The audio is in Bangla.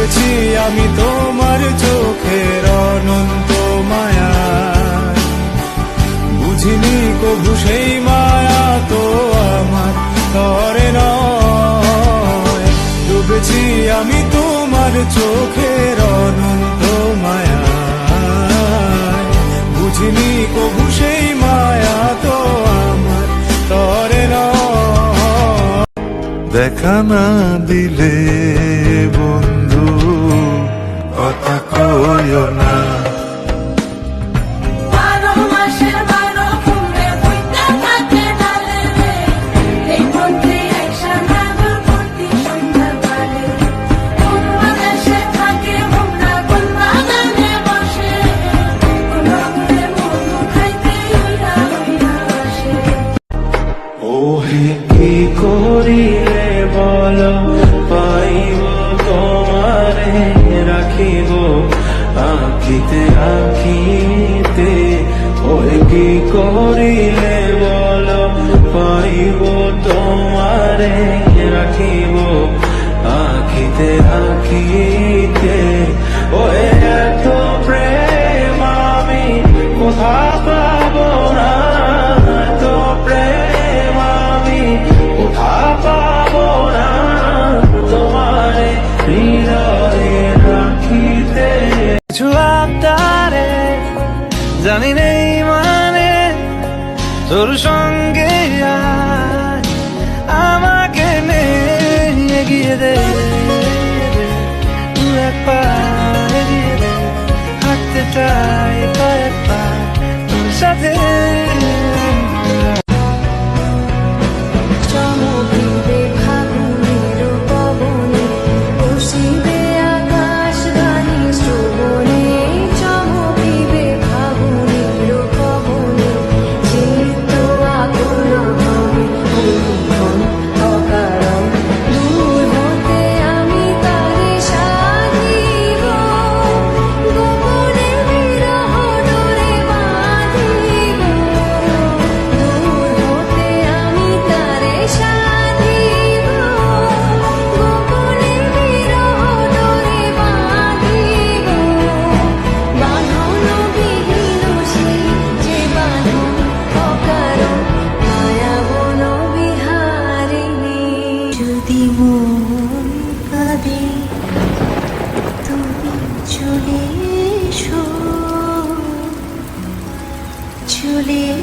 ডুবেছি আমি তোমার চোখের অনন্ত মায়া, বুঝিনি কবু সেই মায়া তো আমার তরে নয়। ডুবেছি আমি তোমার চোখের অনন্ত মায়া, বুঝিনি কবু সেই মায়া তো আমার তরে নয়। দেখা না দিলে বন্ধু কথা কইও না, কি করিলে বল পাইব তোমারে রাখিব আখিতে আখিতে। ওই কি করিলে বল পাইব তোমারে রাখিব আখিতে আখিতে। ওই এত প্রেম আমি কোথা পাব না, এত প্রেম আমি কোথা পাব না, তোমারে হৃদয়ে রাখিতে। কিছু আবদারে জানি নেই মানে তোর সঙ্গে আমাকে নিয়ে গিয়ে দে, দু এক পা এগিয়ে দে, হাঁটতে চাই কয়েক পা তোর সাথে। চলে